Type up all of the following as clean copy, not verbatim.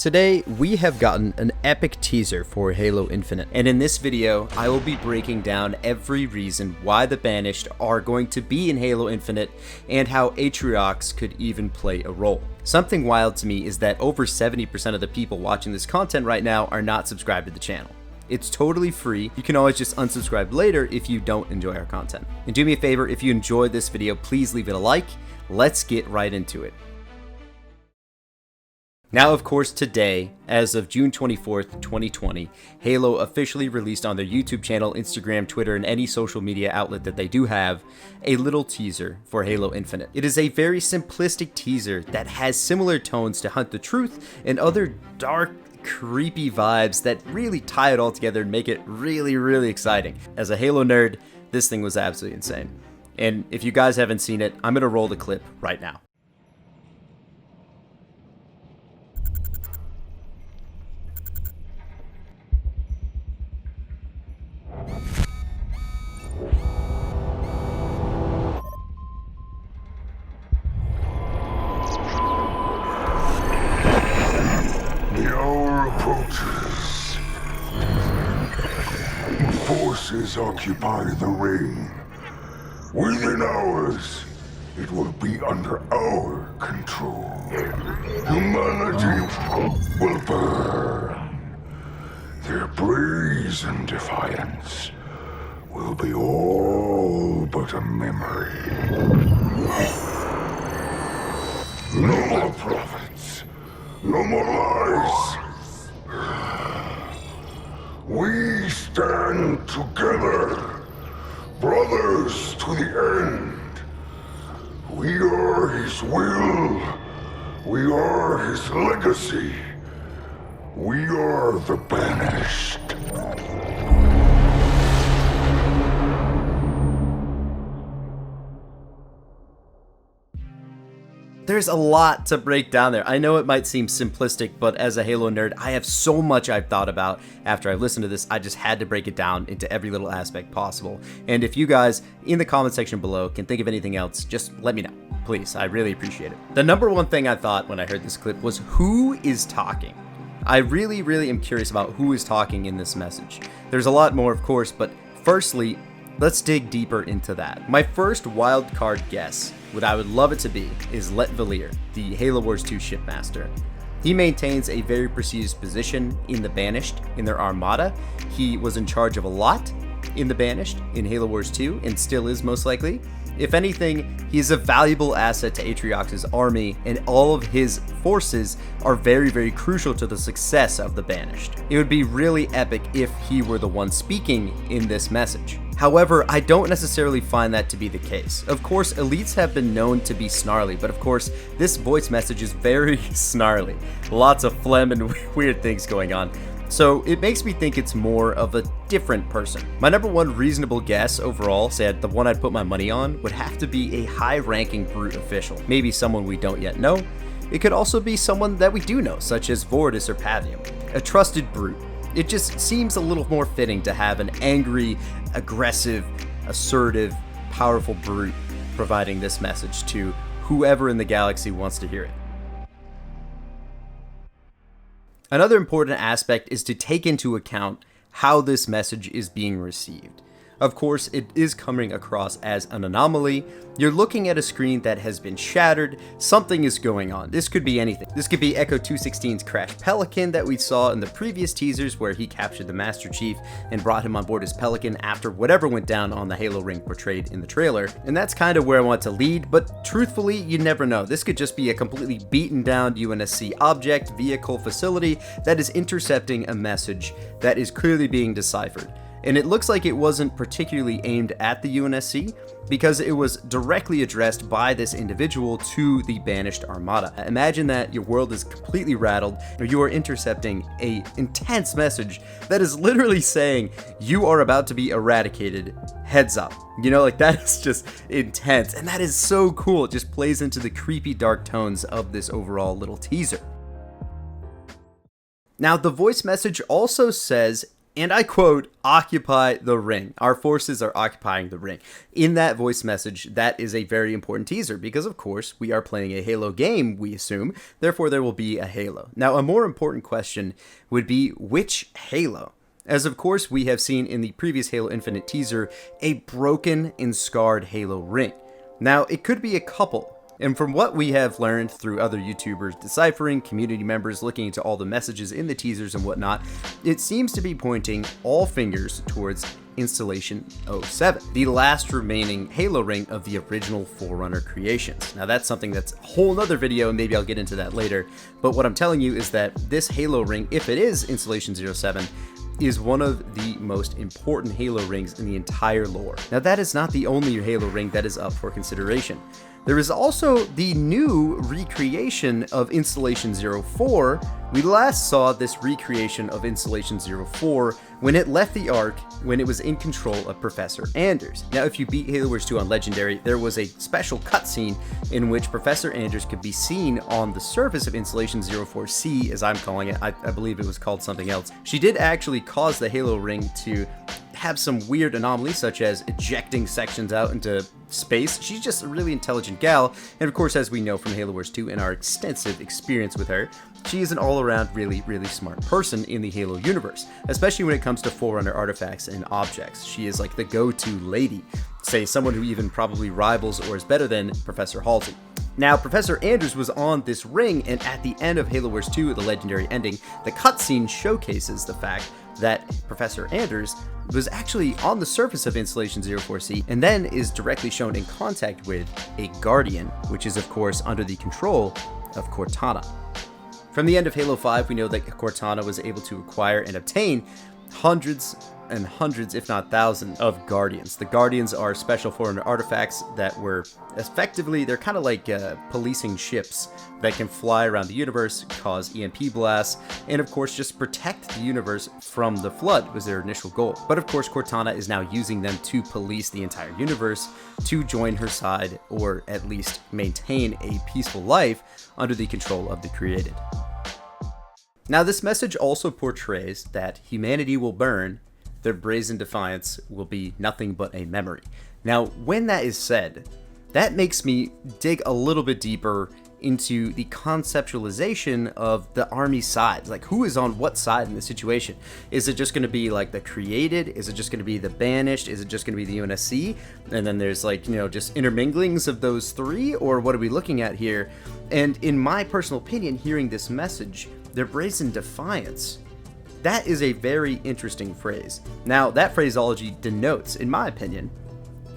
Today, we have gotten an epic teaser for Halo Infinite, and in this video, I will be breaking down every reason why the Banished are going to be in Halo Infinite, and how Atriox could even play a role. Something wild to me is that over 70% of the people watching this content right now are not subscribed to the channel. It's totally free. You can always just unsubscribe later if you don't enjoy our content. And do me a favor, if you enjoyed this video, please leave it a like. Let's get right into it. Now, of course, today, as of June 24th, 2020, Halo officially released on their YouTube channel, Instagram, Twitter, and any social media outlet that they do have, a little teaser for Halo Infinite. It is a very simplistic teaser that has similar tones to Hunt the Truth and other dark, creepy vibes that really tie it all together and make it really exciting. As a Halo nerd, this thing was absolutely insane. And if you guys haven't seen it, I'm gonna roll the clip right now. Forces occupy the ring. Within hours, it will be under our control. Humanity will burn. Their brazen defiance will be all but a memory. No more prophets. No more lies. We stand together, brothers to the end. We are his will. We are his legacy. We are the Banished. There's a lot to break down there. I know it might seem simplistic, but as a Halo nerd, I have so much I've thought about after I've listened to this. I just had to break it down into every little aspect possible. And if you guys in the comment section below can think of anything else, just let me know. Please, I really appreciate it. The number one thing I thought when I heard this clip was, who is talking? I really am curious about who is talking in this message. There's a lot more, of course, but firstly, let's dig deeper into that. My first wild card guess, what I would love it to be, is Let Valier, the Halo Wars 2 shipmaster. He maintains a very prestigious position in the Banished, in their armada. He was in charge of a lot in the Banished, in Halo Wars 2, and still is most likely. If anything, he is a valuable asset to Atriox's army, and all of his forces are very crucial to the success of the Banished. It would be really epic if he were the one speaking in this message. However, I don't necessarily find that to be the case. Of course, elites have been known to be snarly, but of course, this voice message is very snarly. Lots of phlegm and weird things going on. So it makes me think it's more of a different person. My number one reasonable guess overall, say the one I'd put my money on, would have to be a high-ranking Brute official. Maybe someone we don't yet know. It could also be someone that we do know, such as Vordis or Pavium. A trusted Brute. It just seems a little more fitting to have an angry, aggressive, assertive, powerful Brute providing this message to whoever in the galaxy wants to hear it. Another important aspect is to take into account how this message is being received. Of course, it is coming across as an anomaly. You're looking at a screen that has been shattered. Something is going on. This could be anything. This could be Echo 216's Crash Pelican that we saw in the previous teasers, where he captured the Master Chief and brought him on board his Pelican after whatever went down on the Halo ring portrayed in the trailer. And that's kind of where I want to lead, but truthfully, you never know. This could just be a completely beaten down UNSC object, vehicle, facility that is intercepting a message that is clearly being deciphered. And it looks like it wasn't particularly aimed at the UNSC, because it was directly addressed by this individual to the Banished armada. Imagine that your world is completely rattled, or you are intercepting an intense message that is literally saying you are about to be eradicated, heads up. You know, like, that is just intense, and that is so cool. It just plays into the creepy dark tones of this overall little teaser. Now, the voice message also says And I quote, "Occupy the ring. Our forces are occupying the ring." In that voice message, that is a very important teaser because, of course, we are playing a Halo game, we assume. Therefore, there will be a Halo. Now, a more important question would be, which Halo? As, of course, we have seen in the previous Halo Infinite teaser, a broken and scarred Halo ring. Now, it could be a couple. And from what we have learned through other YouTubers deciphering, community members looking into all the messages in the teasers and whatnot, it seems to be pointing all fingers towards Installation 07, the last remaining Halo ring of the original Forerunner creations. Now that's something that's a whole nother video, and maybe I'll get into that later, but what I'm telling you is that this Halo ring, if it is Installation 07, is one of the most important Halo rings in the entire lore. Now that is not the only Halo ring that is up for consideration. There is also the new recreation of Installation 04. We last saw this recreation of Installation 04 when it left the Ark when it was in control of Professor Anders. Now, if you beat Halo Wars 2 on Legendary, there was a special cutscene in which Professor Anders could be seen on the surface of Installation 04C, as I'm calling it. I believe it was called something else. She did actually cause the Halo ring to have some weird anomalies, such as ejecting sections out into space. She's just a really intelligent gal, and of course, as we know from Halo Wars 2 and our extensive experience with her, she is an all-around really smart person in the Halo universe, especially when it comes to Forerunner artifacts and objects. She is like the go-to lady, say someone who even probably rivals or is better than Professor Halsey. Now, Professor Anders was on this ring, and at the end of Halo Wars 2, the legendary ending, the cutscene showcases the fact that Professor Anders was actually on the surface of Installation 04C and then is directly shown in contact with a Guardian, which is of course under the control of Cortana. From the end of Halo 5, we know that Cortana was able to acquire and obtain hundreds and hundreds, if not thousands, of Guardians. The Guardians are special Forerunner artifacts that were effectively, they're kind of like policing ships that can fly around the universe, cause EMP blasts, and of course just protect the universe from the Flood was their initial goal. But of course Cortana is now using them to police the entire universe, to join her side, or at least maintain a peaceful life under the control of the created. Now this message also portrays that humanity will burn, their brazen defiance will be nothing but a memory. Now, when that is said, that makes me dig a little bit deeper into the conceptualization of the army sides. Like, who is on what side in the situation? Is it just going to be like the created? Is it just going to be the banished? Is it just going to be the UNSC? And then there's like, just interminglings of those three? Or what are we looking at here? And in my personal opinion, hearing this message, their brazen defiance, that is a very interesting phrase. Now, that phraseology denotes, in my opinion,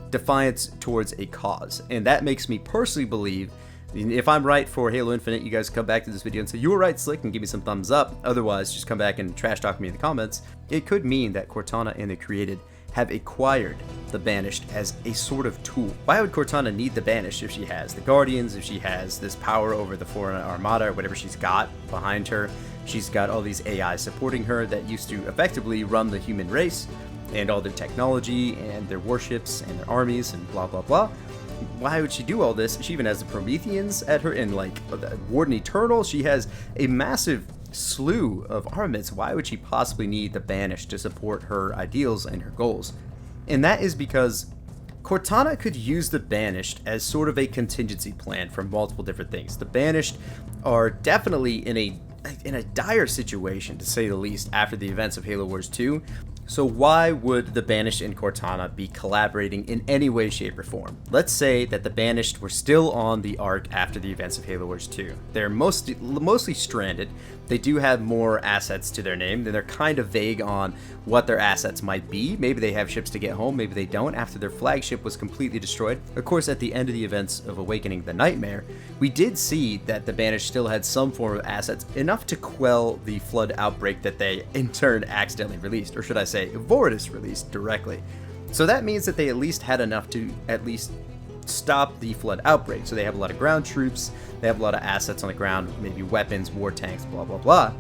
defiance towards a cause. And that makes me personally believe, if I'm right for Halo Infinite, you guys come back to this video and say, "You were right, Slick," and give me some thumbs up. Otherwise, just come back and trash talk me in the comments. It could mean that Cortana and the Created have acquired the Banished as a sort of tool. Why would Cortana need the Banished if she has the Guardians, if she has this power over the Forerunner Armada, or whatever she's got behind her? She's got all these AI supporting her that used to effectively run the human race and all their technology and their warships and their armies and blah blah blah. Why would she do all this? She even has the Prometheans at her, and like the Warden Eternal. She has a massive slew of armaments. Why would she possibly need the Banished to support her ideals and her goals? And that is because Cortana could use the Banished as sort of a contingency plan for multiple different things. The Banished are definitely in a dire situation, to say the least, after the events of Halo Wars 2. So why would the Banished and Cortana be collaborating in any way, shape, or form? Let's say that the Banished were still on the Ark after the events of Halo Wars 2. They're mostly stranded. They do have more assets to their name, and they're kind of vague on what their assets might be. Maybe they have ships to get home, maybe they don't, after their flagship was completely destroyed. Of course, at the end of the events of Awakening the Nightmare, we did see that the Banished still had some form of assets, enough to quell the Flood outbreak that they in turn accidentally released, or should I say, Voridus released directly. So that means that they at least had enough to at least stop the Flood outbreak. So they have a lot of ground troops, they have a lot of assets on the ground, maybe weapons, war tanks, blah blah blah.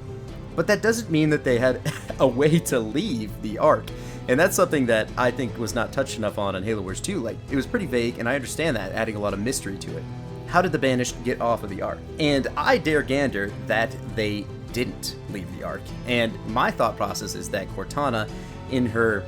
But that doesn't mean that they had a way to leave the Ark. And that's something that I think was not touched enough on Halo Wars 2. Like, it was pretty vague, and I understand that, adding a lot of mystery to it. How did the Banished get off of the Ark? And I dare gander that they didn't leave the Ark. And my thought process is that Cortana, in her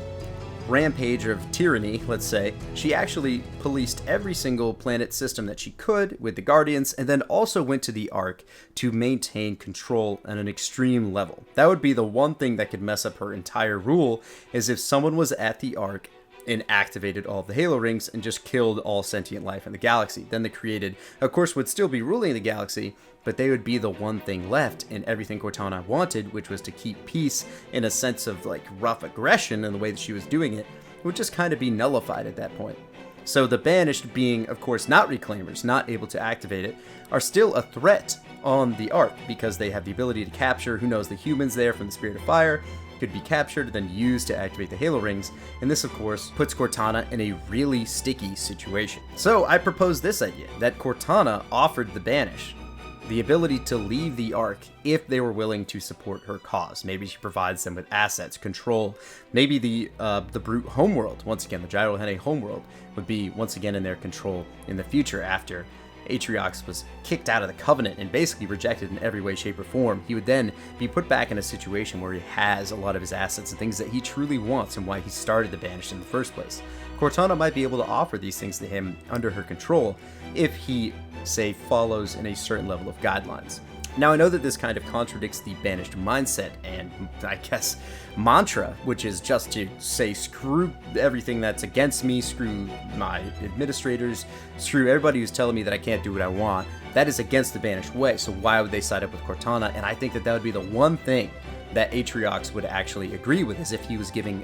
rampage of tyranny, let's say, she actually policed every single planet system that she could with the Guardians, and then also went to the Ark to maintain control at an extreme level. That would be the one thing that could mess up her entire rule, is if someone was at the Ark and activated all of the Halo rings and just killed all sentient life in the galaxy. Then the created, of course, would still be ruling the galaxy, but they would be the one thing left in everything Cortana wanted, which was to keep peace in a sense of like rough aggression, and the way that she was doing it would just kind of be nullified at that point. So the Banished, being of course not Reclaimers, not able to activate it, are still a threat on the Ark because they have the ability to capture, who knows, the humans there from the Spirit of Fire, could be captured, then used to activate the Halo rings, and this of course puts Cortana in a really sticky situation. So I propose this idea, that Cortana offered the Banished the ability to leave the Ark if they were willing to support her cause. Maybe she provides them with assets, control. Maybe the Brute homeworld, once again, the Gyrohene homeworld, would be once again in their control in the future after Atriox was kicked out of the Covenant and basically rejected in every way, shape, or form. He would then be put back in a situation where he has a lot of his assets and things that he truly wants, and why he started the Banished in the first place. Cortana might be able to offer these things to him under her control if he, say, follows in a certain level of guidelines. Now, I know that this kind of contradicts the Banished mindset and, I guess, mantra, which is just to say, screw everything that's against me, screw my administrators, screw everybody who's telling me that I can't do what I want. That is against the Banished way, so why would they side up with Cortana? And I think that that would be the one thing that Atriox would actually agree with, is if he was given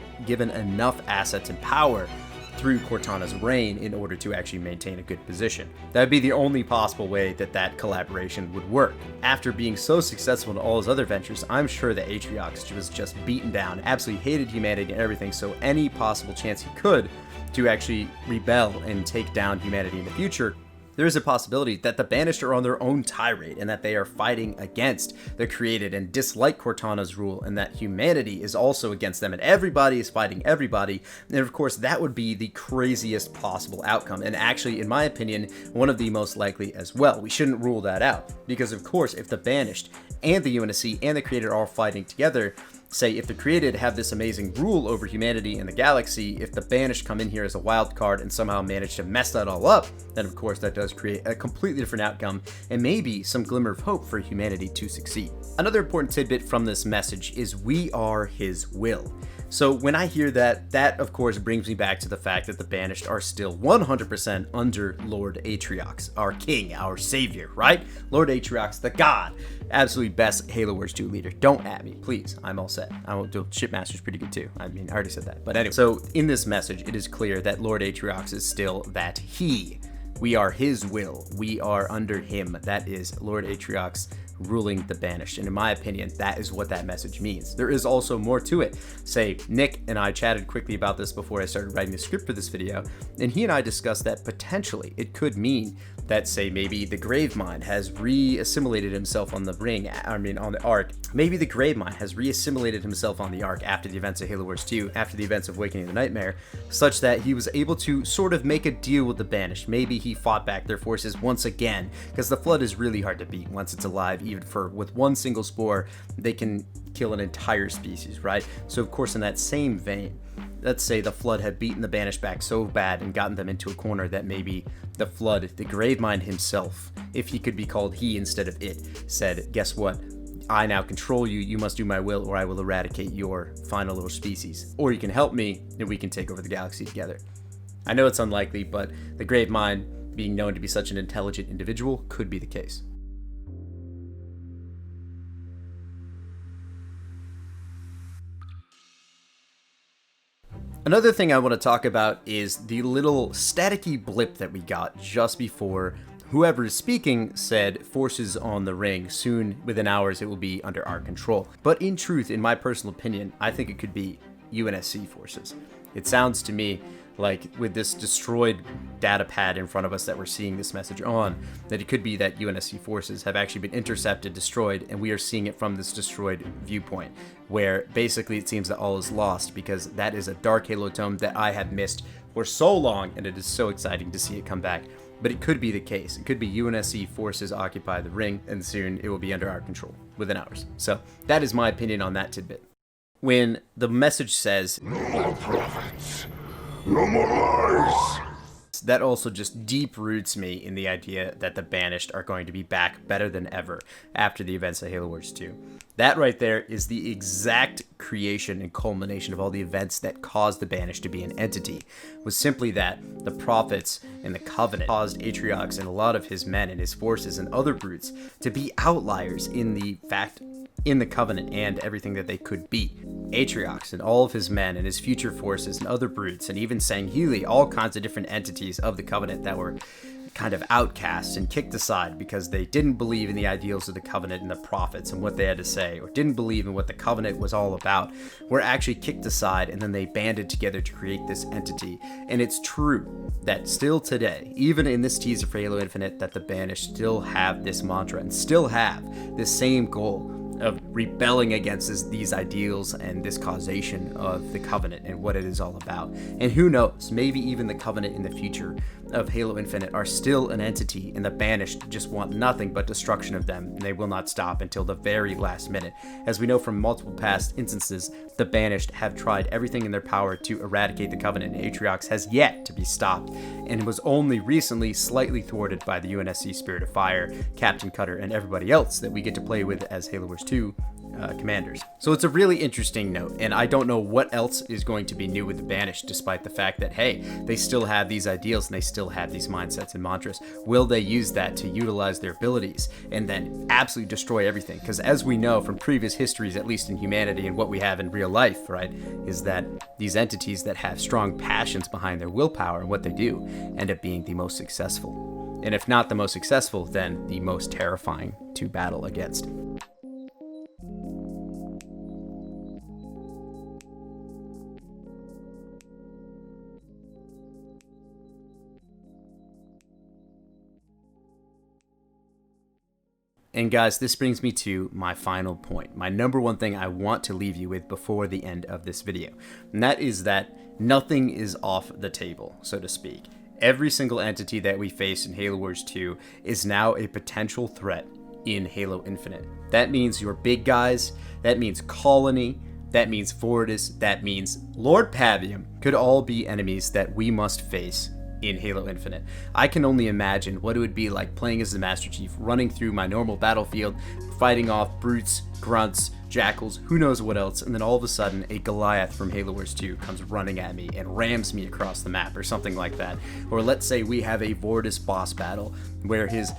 enough assets and power through Cortana's reign in order to actually maintain a good position. That would be the only possible way that that collaboration would work. After being so successful in all his other ventures, I'm sure that Atriox was just beaten down, absolutely hated humanity and everything, so any possible chance he could to actually rebel and take down humanity in the future, there is a possibility that the Banished are on their own tirade and that they are fighting against the created and dislike Cortana's rule, and that humanity is also against them and everybody is fighting everybody. And of course, that would be the craziest possible outcome, and actually, in my opinion, one of the most likely as well. We shouldn't rule that out, because of course, if the Banished and the UNSC and the created are all fighting together, say if the created have this amazing rule over humanity and the galaxy, if the Banished come in here as a wild card and somehow manage to mess that all up, then of course that does create a completely different outcome and maybe some glimmer of hope for humanity to succeed. Another important tidbit from this message is we are his will. So when I hear that, that of course brings me back to the fact that the Banished are still 100% under Lord Atriox, our king, our savior, right? Lord Atriox, the god, absolutely best Halo Wars 2 leader. Don't at me, please. I'm all set. I won't do Shipmaster's pretty good too. I mean, I already said that. But anyway, so in this message, it is clear that Lord Atriox is still that he. We are his will. We are under him. That is Lord Atriox ruling the Banished. And in my opinion, that is what that message means. There is also more to it. Say, Nick and I chatted quickly about this before I started writing the script for this video, and he and I discussed that potentially it could mean that, say, maybe the Gravemind has re-assimilated himself on the ring, on the Ark. Maybe the Gravemind has re-assimilated himself on the Ark after the events of Halo Wars 2, after the events of Awakening the Nightmare, such that he was able to sort of make a deal with the Banished. Maybe he fought back their forces once again, because the Flood is really hard to beat once it's alive. Even with one single spore, they can kill an entire species, right? So of course, in that same vein, let's say the Flood had beaten the Banished back so bad and gotten them into a corner that maybe the Flood, the Gravemind himself, if he could be called he instead of it, said, guess what? I now control you, you must do my will or I will eradicate your final little species. Or you can help me and we can take over the galaxy together. I know it's unlikely, but the Gravemind, being known to be such an intelligent individual, could be the case. Another thing I want to talk about is the little staticky blip that we got just before whoever is speaking said forces on the ring, soon within hours it will be under our control. But in truth, in my personal opinion, I think it could be UNSC forces. It sounds to me like with this destroyed data pad in front of us that we're seeing this message on, that it could be that UNSC forces have actually been intercepted, destroyed, and we are seeing it from this destroyed viewpoint, where basically it seems that all is lost, because that is a dark Halo tome that I have missed for so long, and it is so exciting to see it come back but it could be the case. It could be UNSC forces occupy the ring, and soon it will be under our control, within hours. So that is my opinion on that tidbit. When the message says, No more prophets, no more lies. that also just deep roots me in the idea that the Banished are going to be back better than ever after the events of Halo Wars 2. That right there is the exact creation and culmination of all the events that caused the Banished to be an entity, was simply that the prophets and the Covenant caused Atriox and a lot of his men and his forces and other brutes to be outliers in the Covenant and everything that they could be. Atriox and all of his men and his future forces and other brutes and even Sangheili, all kinds of different entities of the Covenant that were kind of outcasts and kicked aside because they didn't believe in the ideals of the Covenant and the prophets and what they had to say, or didn't believe in what the Covenant was all about, were actually kicked aside, and then they banded together to create this entity. And it's true that still today, even in this teaser for Halo Infinite, that the Banished still have this mantra and still have this same goal of rebelling against these ideals and this causation of the Covenant and what it is all about. And who knows, maybe even the Covenant in the future of Halo Infinite are still an entity, and the Banished just want nothing but destruction of them, and they will not stop until the very last minute. As we know from multiple past instances, the Banished have tried everything in their power to eradicate the Covenant, and Atriox has yet to be stopped, and was only recently slightly thwarted by the UNSC Spirit of Fire, Captain Cutter, and everybody else that we get to play with as Halo Wars 2 commanders. So it's a really interesting note, and I don't know what else is going to be new with the Banished, despite the fact that, hey, they still have these ideals and they still have these mindsets and mantras. Will they use that to utilize their abilities and then absolutely destroy everything? Because as we know from previous histories, at least in humanity and what we have in real life, right, is that these entities that have strong passions behind their willpower and what they do end up being the most successful. And if not the most successful, then the most terrifying to battle against. And guys, this brings me to my final point, my number one thing I want to leave you with before the end of this video. And that is that nothing is off the table, so to speak. Every single entity that we face in Halo Wars 2 is now a potential threat in Halo Infinite. That means your big guys, that means Colony, that means Fortis, that means Lord Pavium could all be enemies that we must face in Halo Infinite. I can only imagine what it would be like playing as the Master Chief, running through my normal battlefield, fighting off brutes, grunts, jackals, who knows what else, and then all of a sudden a Goliath from Halo Wars 2 comes running at me and rams me across the map or something like that. Or let's say we have a Vortis boss battle where his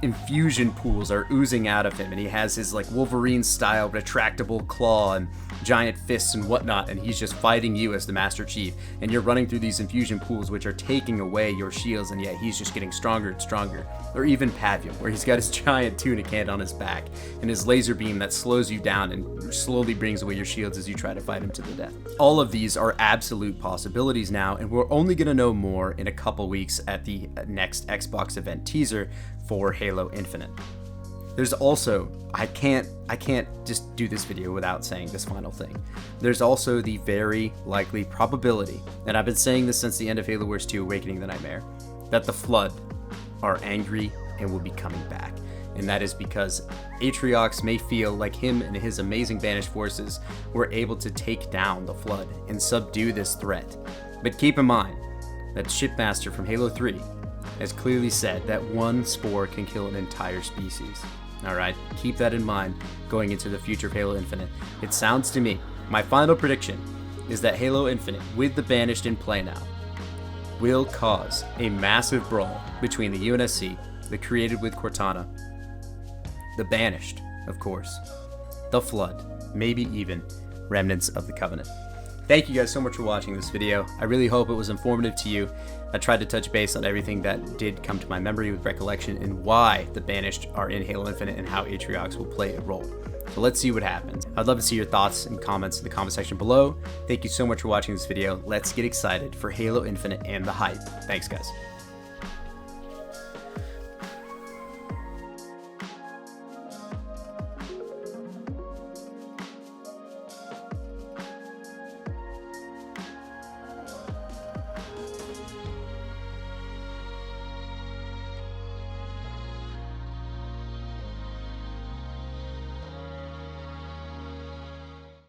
infusion pools are oozing out of him and he has his like Wolverine style retractable claw and giant fists and whatnot, and he's just fighting you as the Master Chief, and you're running through these infusion pools which are taking away your shields, and yet he's just getting stronger and stronger. Or even Pavium, where he's got his giant tunic hand on his back and his laser beam that slows you down and slowly brings away your shields as you try to fight him to the death. All of these are absolute possibilities now, and we're only going to know more in a couple weeks at the next Xbox event teaser for Halo Infinite. There's also, I can't just do this video without saying this final thing. There's also the very likely probability, and I've been saying this since the end of Halo Wars 2 Awakening the Nightmare, that the Flood are angry and will be coming back. And that is because Atriox may feel like him and his amazing Banished forces were able to take down the Flood and subdue this threat. But keep in mind that Shipmaster from Halo 3 has clearly said that one spore can kill an entire species. Alright, keep that in mind going into the future of Halo Infinite. It sounds to me, my final prediction is that Halo Infinite, with the Banished in play now, will cause a massive brawl between the UNSC, the Created with Cortana, the Banished, of course, the Flood, maybe even remnants of the Covenant. Thank you guys so much for watching this video. I really hope it was informative to you. I tried to touch base on everything that did come to my memory with recollection and why the Banished are in Halo Infinite and how Atriox will play a role. So let's see what happens. I'd love to see your thoughts and comments in the comment section below. Thank you so much for watching this video. Let's get excited for Halo Infinite and the hype. Thanks, guys.